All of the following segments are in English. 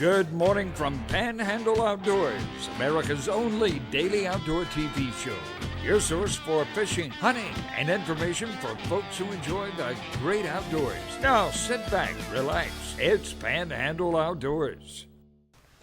Good morning from Panhandle Outdoors, America's only daily outdoor TV show. Your source for fishing, hunting, and information for folks who enjoy the great outdoors. Now sit back, relax. It's Panhandle Outdoors.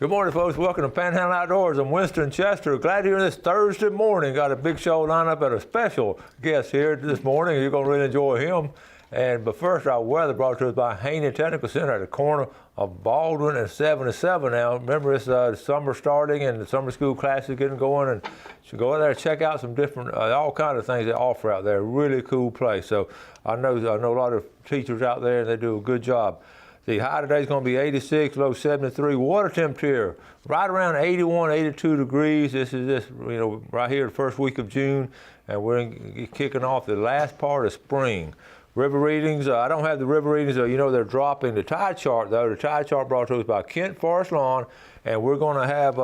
Good morning, folks. Welcome to Panhandle Outdoors. I'm Winston Chester. Glad you're here this Thursday morning. Got a big show lined up and a special guest here this morning. You're going to really enjoy him. But first, our weather brought to us by Haney Technical Center at the corner of Baldwin and 77 now. Remember, it's summer starting and the summer school classes getting going, and you should go in there and check out some different, all kinds of things they offer out there. Really cool place. So I know a lot of teachers out there, and they do a good job. The high today is going to be 86, low 73. Water temperature right around 81, 82 degrees. This is right here the first week of June, and we're kicking off the last part of spring. River readings, I don't have the river readings, they're dropping. The tide chart, though, the tide chart brought to us by Kent Forest Lawn, and we're going to have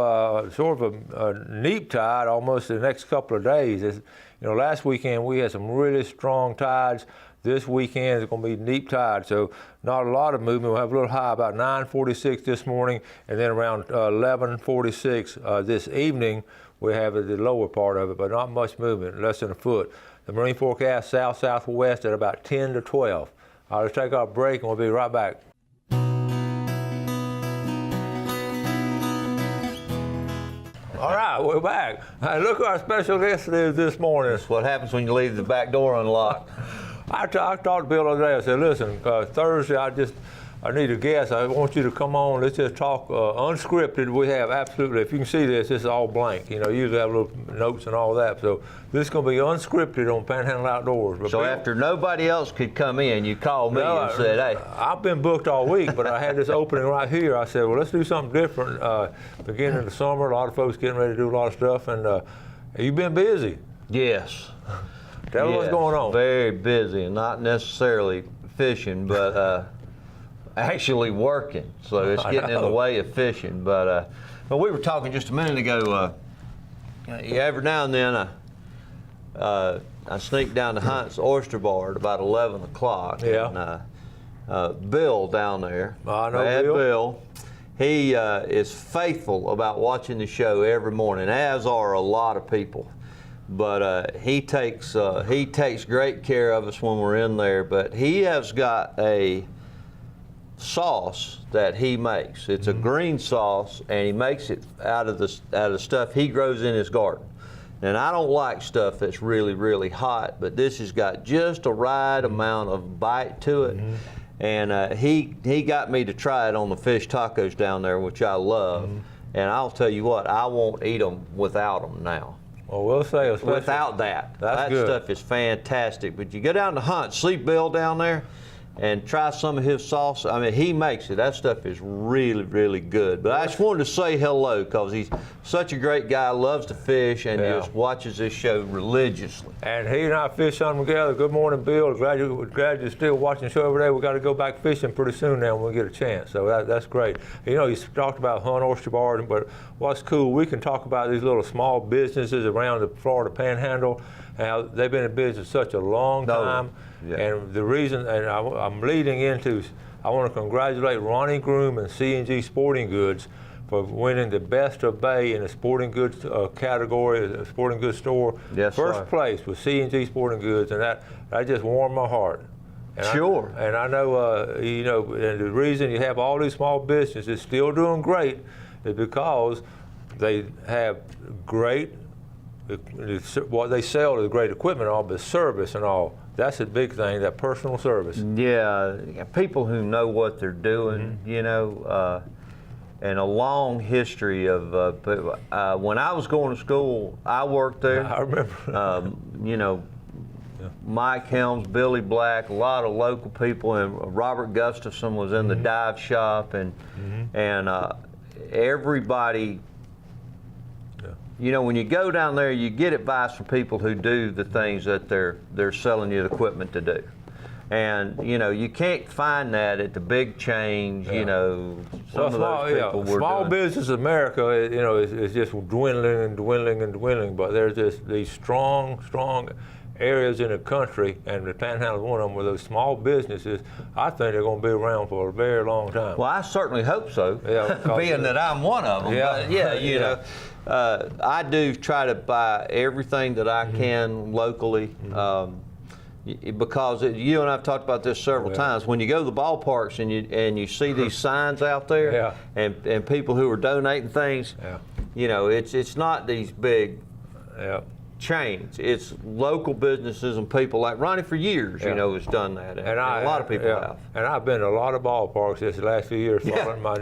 sort of a neap tide almost the next couple of days. Last weekend we had some really strong tides. This weekend is going to be neap tide, so not a lot of movement. We'll have a little high about 9:46 this morning, and then around 11:46 this evening we have the lower part of it, but not much movement, less than a foot. The marine forecast south-southwest at about 10 to 12. Let's take our break and we'll be right back. All right, we're back. Look who our special guest is this morning. That's what happens when you leave the back door unlocked. I talked to Bill the other day. I said, listen, Thursday I need a guest. I want you to come on. Let's just talk unscripted. We have absolutely, if you can see this is all blank. Usually have little notes and all that. So this is going to be unscripted on Panhandle Outdoors. But so Bill, after nobody else could come in, you called me and said, hey. I've been booked all week, but I had this opening right here. I said, well, let's do something different. Beginning of the summer, a lot of folks getting ready to do a lot of stuff. And you've been busy. Yes. Tell us what's going on. Very busy, and not necessarily fishing, but actually working. So it's getting in the way of fishing. But we were talking just a minute ago. Every now and then I sneak down to Hunt's Oyster Bar at about 11 o'clock. Yeah. And Bill down there, I know Bill, he is faithful about watching the show every morning, as are a lot of people. But he takes great care of us when we're in there. But he has got a sauce that he makes. It's a green sauce, and he makes it out of the stuff he grows in his garden. And I don't like stuff that's really, really hot, but this has got just a right amount of bite to it. And he got me to try it on the fish tacos down there, which I love. And I'll tell you what, I won't eat them without them now. Well, we'll say without that. That good stuff is fantastic. But you go down to Hunt, see Bill down there, and try some of his sauce. I mean, he makes it. That stuff is really, really good. But I just wanted to say hello because he's such a great guy, loves to fish, and just watches this show religiously. And he and I fish on together. Good morning, Bill. Glad you're still watching the show every day. We got to go back fishing pretty soon now when we get a chance. So that's great. You talked about Hunt Oyster Bar, but what's cool, we can talk about these little small businesses around the Florida Panhandle. How they've been in business such a long time. Yeah. And the reason, and I'm leading into, I want to congratulate Ronnie Groom and C&G Sporting Goods for winning the Best of Bay in the sporting goods category, the sporting goods store. Yes, First place with C&G Sporting Goods, and that just warmed my heart. And sure. I know, and the reason you have all these small businesses still doing great is because they have great, what they sell is great equipment and all, but service and all. That's a big thing, that personal service. Yeah, people who know what they're doing, and a long history of, when I was going to school, I worked there. I remember. Mike Helms, Billy Black, a lot of local people, and Robert Gustafson was in the dive shop, and everybody. When you go down there, you get advice from people who do the things that they're selling you the equipment to do. And, you can't find that at the big chains, some of those people were Small business America, is just dwindling and dwindling and dwindling, but there's just these strong, areas in the country, and the Panhandle is one of them, where those small businesses, I think they're going to be around for a very long time. Well, I certainly hope so, yeah, being that I'm one of them. Yeah, but yeah, you know, I do try to buy everything that I can locally. Because you and I've talked about this several times. When you go to the ballparks and you see these signs out there, and people who are donating things, you know, it's not these big chains. It's local businesses and people like Ronnie for years, you know, has done that, and a lot of people have. And I've been to a lot of ballparks this last few years, following my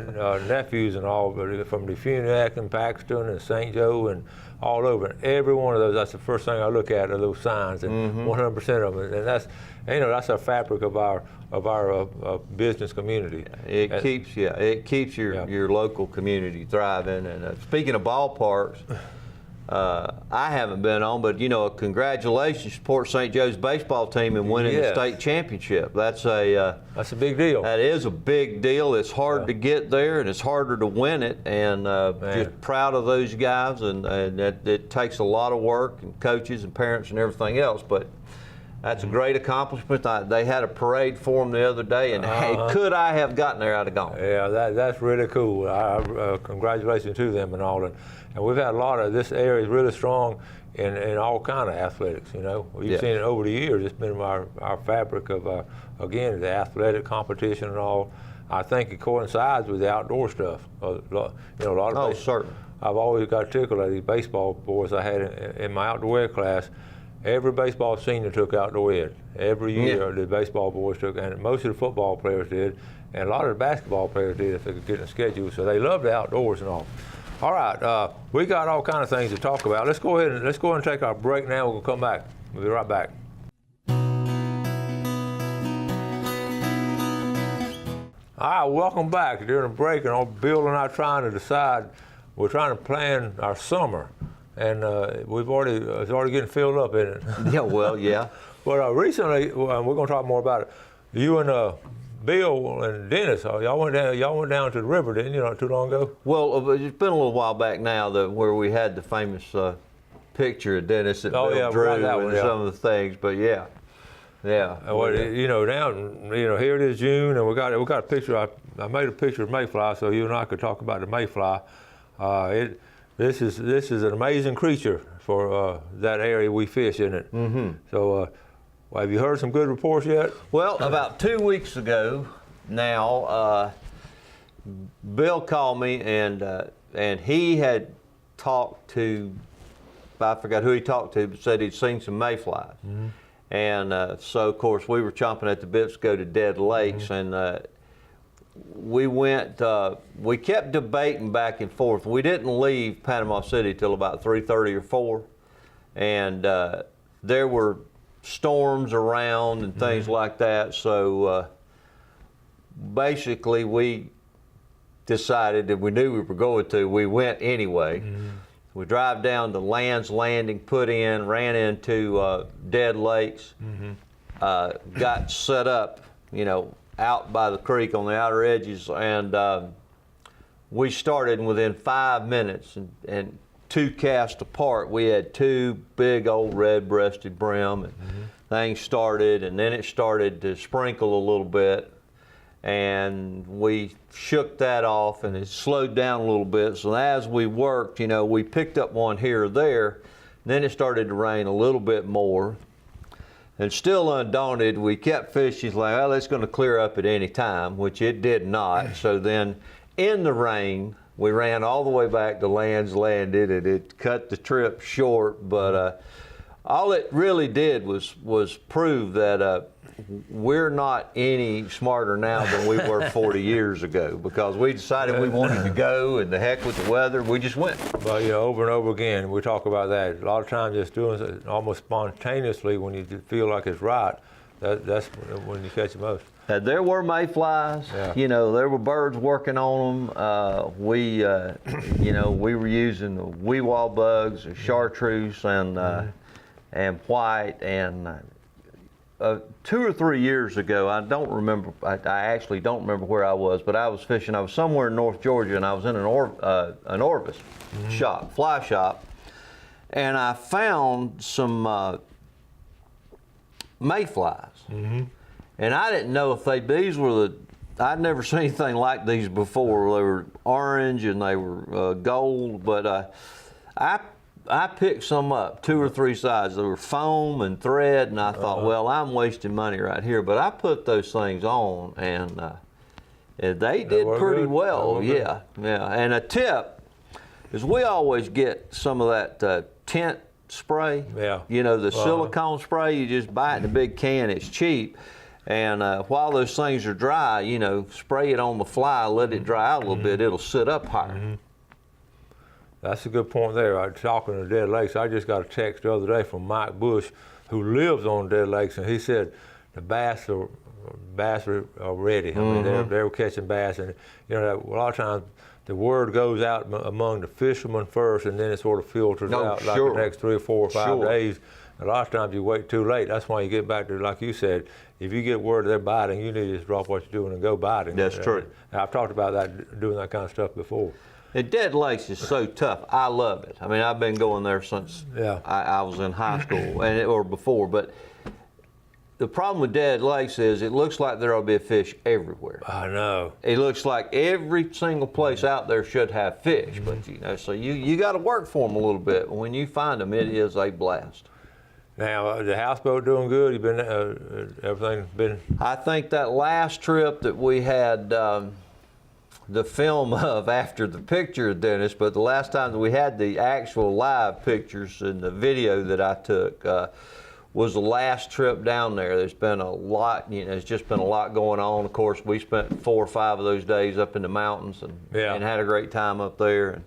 nephews and all, from DeFuniak and Paxton and St. Joe and all over. And every one of those, that's the first thing I look at are those signs, and 100% of them. And that's, you know, that's a fabric of our business community. It keeps your local community thriving. And speaking of ballparks, I haven't been on, but you know, congratulations to Port St. Joe's baseball team in winning the state championship. That's a big deal. That is a big deal. It's hard to get there, and it's harder to win it. And just proud of those guys, and it takes a lot of work, and coaches and parents and everything else. But that's a great accomplishment. They had a parade for them the other day, and hey, could I have gotten there, I'd have gone. Yeah, that's really cool. Congratulations to them and all. And we've had a lot of, this area is really strong in all kind of athletics, you know. We've seen it over the years. It's been our fabric of, again, the athletic competition and all. I think it coincides with the outdoor stuff. You know, a lot of certainly. I've always got tickled at these baseball boys I had in my outdoor ed class. Every baseball senior took outdoor ed. Every year the baseball boys took, and most of the football players did, and a lot of the basketball players did if they could get in the schedule. So they love the outdoors and all. All right, we got all kind of things to talk about. Let's go ahead and take our break now. We'll come back. We'll be right back. All right, welcome back. During the break, and Bill and I we're trying to plan our summer, and it's already getting filled up, isn't it? Yeah, well, yeah. But recently, we're going to talk more about it. You and Bill and Dennis, y'all went down to the river, didn't you, not too long ago? Well, it's been a little while back now where we had the famous picture of Dennis that Bill drew and some of the things, but yeah. Well, you know, here it is June, and we got a picture. I made a picture of mayfly, so you and I could talk about the mayfly. This is an amazing creature for that area we fish in it. So. Have you heard some good reports yet? Well, about 2 weeks ago now, Bill called me, and he had talked to, I forgot who he talked to, but said he'd seen some mayflies. And so, of course, we were chomping at the bits to go to Dead Lakes, and we kept debating back and forth. We didn't leave Panama City till about 3:30 or 4, and there were storms around and things like that, so basically we decided that we knew we were going to, we went anyway. We drive down to Land's Landing, ran into Dead Lakes, got set up, you know, out by the creek on the outer edges, and we started, and within 5 minutes and 2 casts apart, we had 2 big old red-breasted brim, and things started, and then it started to sprinkle a little bit, and we shook that off, and it slowed down a little bit. So as we worked, you know, we picked up one here or there, then it started to rain a little bit more, and still undaunted, we kept fishing like, well, it's going to clear up at any time, which it did not. So then in the rain, we ran all the way back to Land's Landing, and it cut the trip short. But all it really did was prove that we're not any smarter now than we were 40 years ago, because we decided we wanted to go, and the heck with the weather, we just went. Well, you know, over and over again, we talk about that. A lot of times just doing it almost spontaneously when you feel like it's right, that's when you catch the most. There were mayflies, you know, there were birds working on them. We were using the weewall bugs, chartreuse, and white. And 2 or 3 years ago, I don't remember, I actually don't remember where I was, but I was fishing. I was somewhere in North Georgia, and I was in an Orvis shop, fly shop, and I found some mayflies. And I didn't know if these were I'd never seen anything like these before. They were orange and they were gold, but I picked some up, 2 or 3 sizes. They were foam and thread, and I thought, well, I'm wasting money right here. But I put those things on, and they did pretty well. Yeah. And a tip is we always get some of that tint spray. Yeah. You know, the silicone spray, you just buy it in a big can, it's cheap. And while those things are dry, you know, spray it on the fly, let it dry out a little bit, it'll sit up higher. That's a good point there. I was talking to Dead Lakes. I just got a text the other day from Mike Bush, who lives on Dead Lakes, and he said the bass are ready. I mean, they're catching bass, and you know, a lot of times the word goes out among the fishermen first, and then it sort of filters out like the next 3 or 4 or 5 days. A lot of times you wait too late. That's why you get back to, like you said, if you get word they're biting, you need to just drop what you're doing and go biting. That's true. And I've talked about that, doing that kind of stuff before. And Dead Lakes is so tough. I love it. I mean, I've been going there since I was in high school or before. But the problem with Dead Lakes is it looks like there ought to be a fish everywhere. I know. It looks like every single place out there should have fish, but you know, so you got to work for them a little bit. When you find them, it is a blast. Now, the houseboat doing good? You've been everything been? I think that last trip that we had. The film of after the picture, Dennis, but the last time that we had the actual live pictures and the video that I took was the last trip down there. There's been a lot, you know, it's just been a lot going on. Of course, we spent 4 or 5 of those days up in the mountains and had a great time up there.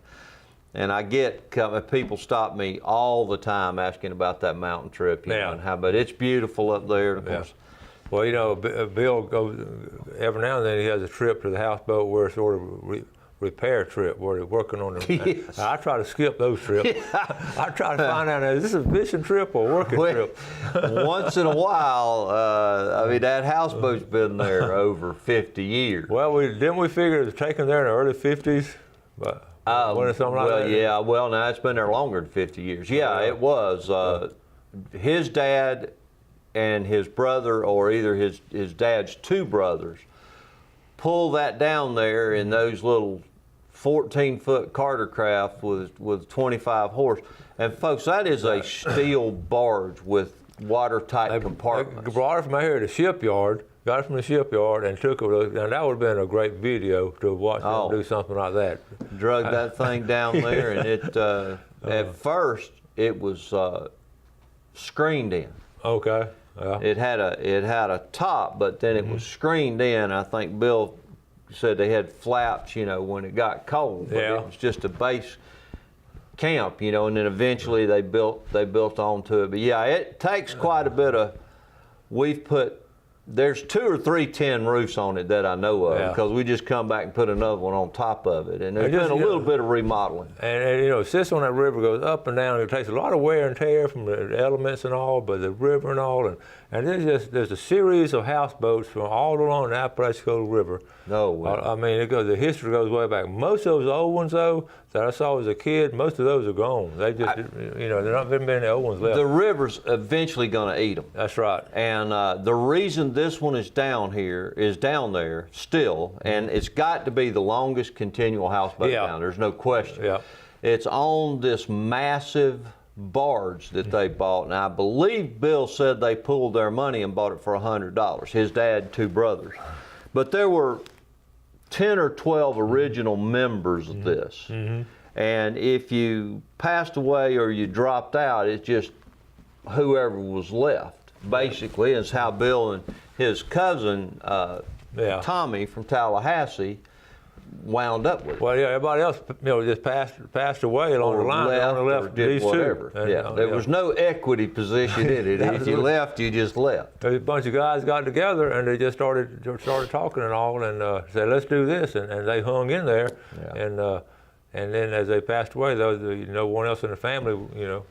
And I get people stop me all the time asking about that mountain trip, you know, and how, but it's beautiful up there. Of course. Well, you know, Bill goes, every now and then he has a trip to the houseboat where it's sort of repair trip where they're working on it. Yes. I try to skip those trips. I try to find out, is this a fishing trip or a working trip? Once in a while, I mean, that houseboat's been there over 50 years. Well, didn't we figure it was taken there in the early 50s? But something like that? Yeah, well, now it's been there longer than 50 years. Yeah, it was. His dad and his brother, or either his dad's 2 brothers, pull that down there in those little 14-foot Carter craft with 25 horse. And folks, that is a steel barge with watertight compartments. They brought it from here to the shipyard, got it from the shipyard, and took it. And that would have been a great video to watch them do something like that. Drug that thing down there, and it at first it was screened in. Okay. Yeah. It had a top, but then it was screened in. I think Bill said they had flaps, you know, when it got cold. But it was just a base camp, you know, and then eventually they built onto it. But yeah, it takes quite a bit of. There's 2 or 3 tin roofs on it that I know of, because we just come back and put another one on top of it, and there's been a little bit of remodeling. And you know, since on that river goes up and down, it takes a lot of wear and tear from the elements and all, but the river and all, and there's a series of houseboats from all along the Apalachicola River. No way. I mean, the history goes way back. Most of those old ones, though, that I saw as a kid, most of those are gone. They just, you know, there not been many old ones left. The river's eventually going to eat them. That's right. And the reason this one is down there still, and it's got to be the longest continual houseboat down. There's no question. Yeah. It's on this massive barge that they bought, and I believe Bill said they pulled their money and bought it for $100. His dad, 2 brothers, but there were 10 or 12 original members of this, and if you passed away or you dropped out, it's just whoever was left. Basically, is how Bill and his cousin Tommy from Tallahassee wound up with it. Well, yeah, everybody else, you know, just passed away along the line. Left or did whatever. There was no equity position in it. If you left, you just left. A bunch of guys got together and they just started talking and all, and said, "Let's do this," and they hung in there. And then as they passed away, there was no one else in the family, you know.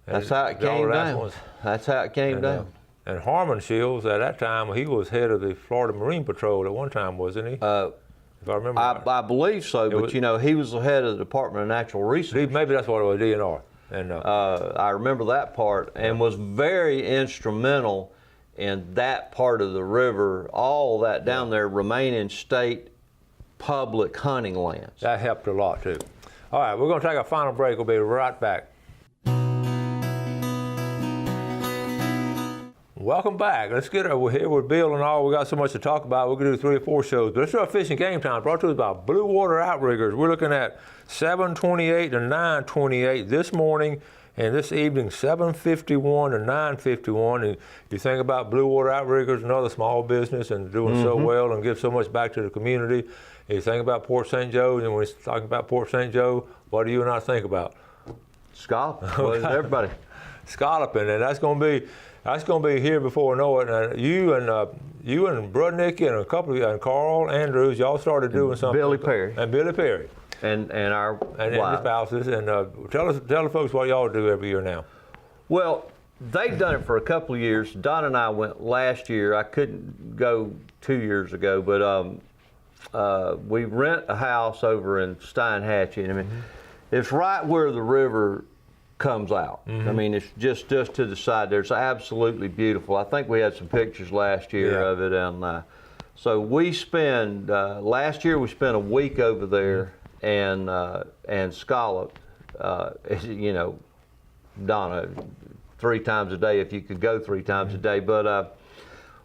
That's how it came down. That's how it came down. And Harmon Shields, at that time, he was head of the Florida Marine Patrol at one time, wasn't he? If I remember right. I believe so, but you know, he was the head of the Department of Natural Resources. Maybe that's what it was, DNR. And I remember that part, and was very instrumental and that part of the river, all that down there remain in state public hunting lands. That helped a lot too. All right, we're going to take a final break. We'll be right back. Welcome back. Let's get over here with Bill and all. We got so much to talk about. We're going to do 3 or 4 shows. But let's start Fishing Game Time, brought to us by Blue Water Outriggers. We're looking at 7:28 to 9:28 this morning, and this evening 7:51 to 9:51. And you think about Blue Water Outriggers, another small business, and doing so well and give so much back to the community. And you think about Port St. Joe, and when we're talking about Port St. Joe, what do you and I think about? Scalloping. What is everybody? Scalloping, and that's going to be here before I know it. And you and Brudnick and a couple of you, and Carl Andrews, y'all started doing something. Billy Perry. And Billy Perry. And our and his spouses. And tell the folks what y'all do every year now. Well, they've done it for a couple of years. Don and I went last year. I couldn't go 2 years ago, but we rent a house over in Steinhatchee. I mean, it's right where the river comes out. I mean, it's just to the side there. It's absolutely beautiful. I think we had some pictures last year of it, and so we spend last year we spent a week over there and scalloped. You know, Donna, 3 times a day if you could go 3 times a day, but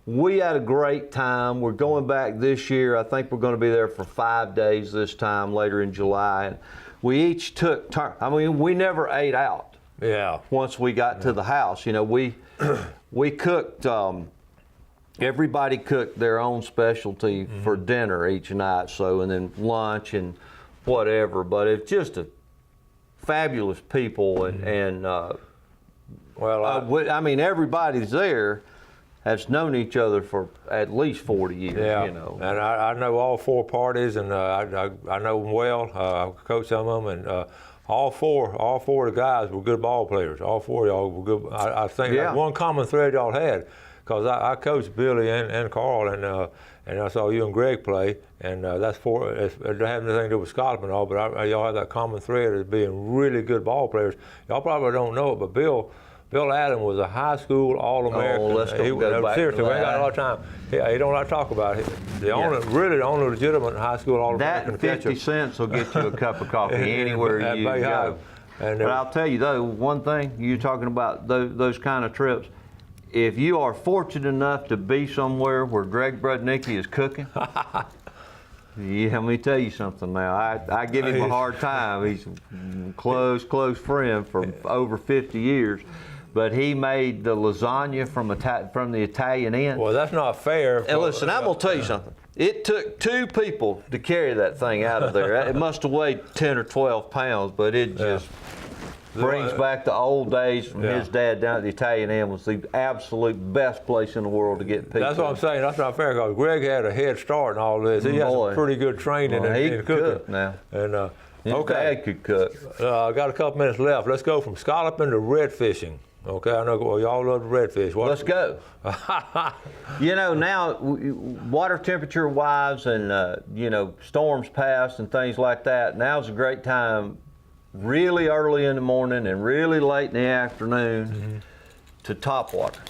we had a great time. We're going back this year. I think we're going to be there for 5 days this time later in July. And we each took turn. I mean, we never ate out. Yeah. Once we got to the house, you know, we cooked. Everybody cooked their own specialty for dinner each night. So, and then lunch and whatever. But it's just a fabulous people, and I mean, everybody's there has known each other for at least 40 years, you know. And I know all 4 parties, and I know them well. I coach some of them, and all four of the guys were good ball players. All 4 of y'all were good. I think that's one common thread y'all had, because I coached Billy and Carl, and I saw you and Greg play, and that's 4. It doesn't have anything to do with Scotland and all, but y'all have that common thread as being really good ball players. Y'all probably don't know it, but Bill Adam was a high school All-American. Oh, let's go back seriously, to we ain't got a lot of time. He don't like to talk about it. The only legitimate high school All-American that 50 catcher. cents will get you a cup of coffee anywhere you go. But I'll tell you though, one thing, you're talking about those kind of trips. If you are fortunate enough to be somewhere where Greg Brudnicki is cooking, yeah, let me tell you something now. I give him a hard time. He's a close friend for over 50 years. But he made the lasagna from the Italian Inn. Well, that's not fair. And listen, I'm going to tell you something. It took 2 people to carry that thing out of there. It must have weighed 10 or 12 pounds, but it just brings back the old days from his dad down at the Italian Inn. Was the absolute best place in the world to get pizza. That's what I'm saying. That's not fair, because Greg had a head start in all this. He has some pretty good training in cooking. Cook now. And his dad could cook. I got a couple minutes left. Let's go from scalloping to red fishing. Okay, I know y'all love redfish. Let's go. You know, now water temperature wise, and you know, storms past and things like that, now's a great time, really early in the morning and really late in the afternoon, to top water.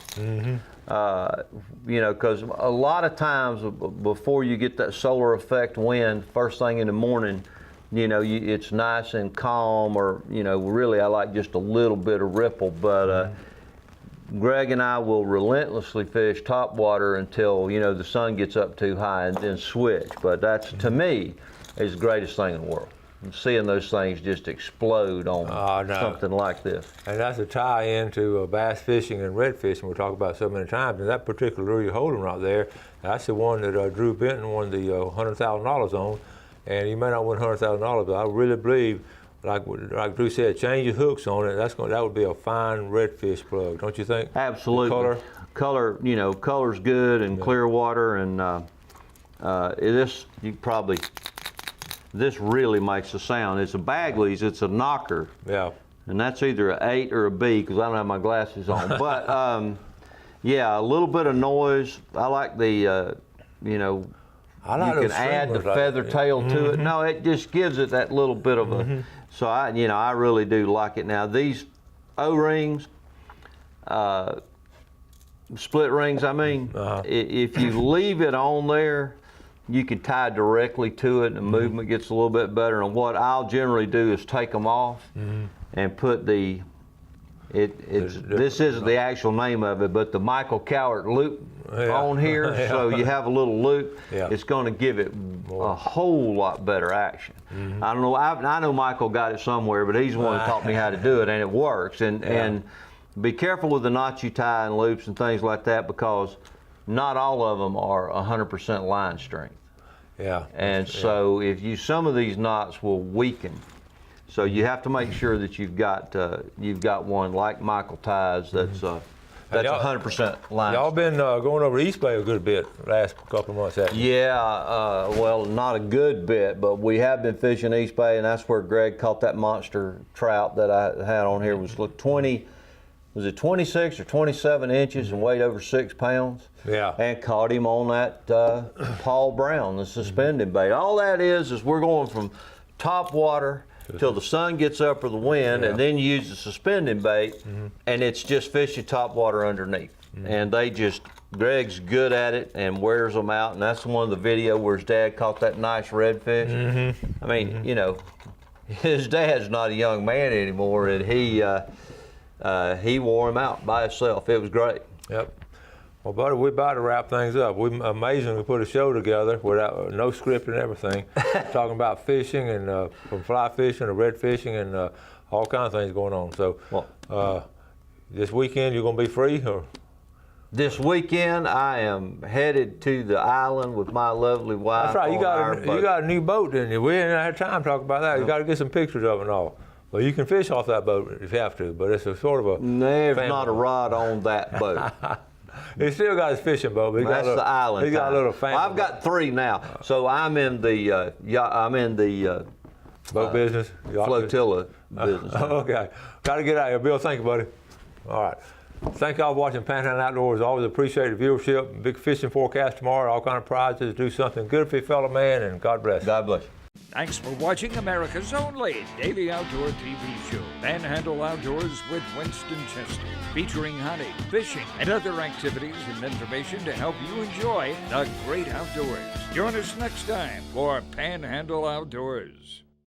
You know, because a lot of times before you get that solar effect wind first thing in the morning, you know, it's nice and calm, or, you know, really I like just a little bit of ripple, but Greg and I will relentlessly fish top water until, you know, the sun gets up too high, and then switch. But that's, to me, is the greatest thing in the world. And seeing those things just explode on something like this. And that's a tie-in to bass fishing and red fishing we talk about so many times. And that particular lure you're holding right there, that's the one that Drew Benton won the $100,000 on. And you may not win $100,000, but I really believe, like Drew said, change your hooks on it. That would be a fine redfish plug, don't you think? Absolutely. Color, you know, color's good, and clear water, and this really makes a sound. It's a Bagley's. It's a knocker. Yeah. And that's either an 8 or a B, because I don't have my glasses on. But yeah, a little bit of noise. I like the, you know. You can add the feather tail to it. No, it just gives it that little bit of a. So I really do like it. Now these O-rings, Split rings, I mean. If you leave it on there, you can tie directly to it and the movement gets a little bit better. And what I'll generally do is take them off and put this isn't the actual name of it, but the Michael Cowart loop on here. So you have a little loop. It's going to give it a whole lot better action. I don't know, I know Michael got it somewhere, but he's the one who taught me how to do it, and it works. And be careful with the knots you tie and loops and things like that, because not all of them are 100% line strength. And so if some of these knots will weaken. So you have to make sure that you've got one like Michael ties that's 100% line. Y'all been going over East Bay a good bit last couple of months, haven't you? Well, not a good bit, but we have been fishing East Bay, and that's where Greg caught that monster trout that I had on here. Was 26 or 27 inches and weighed over 6 pounds? And caught him on that Paul Brown, the suspended bait. All that is we're going from top water till the sun gets up or the wind, and then you use the suspending bait, and it's just fishing top water underneath. And Greg's good at it and wears them out, and that's one of the video where his dad caught that nice redfish. I mean, you know, his dad's not a young man anymore, and he wore him out by himself. It was great. Well, buddy, we're about to wrap things up. We amazingly put a show together without no script and everything, talking about fishing and from fly fishing to red fishing and all kinds of things going on. So this weekend you're going to be free? Or? This weekend I am headed to the island with my lovely wife. That's right. You got a new boat, didn't you? We didn't have time to talk about that. You got to get some pictures of it and all. Well, you can fish off that boat if you have to, but it's a sort of a There's not a rod on that boat. He's still got his fishing boat. But that's the island. He's got a little family. I've got 3 now, so I'm in the boat business, flotilla business. Okay, got to get out of here, Bill. Thank you, buddy. All right. Thank y'all for watching Panhandle Outdoors. Always appreciate the viewership. Big fishing forecast tomorrow. All kind of prizes. Do something good for your fellow man, and God bless. God bless you. Thanks for watching America's only daily outdoor TV show, Panhandle Outdoors with Winston Chester, featuring hunting, fishing, and other activities and information to help you enjoy the great outdoors. Join us next time for Panhandle Outdoors.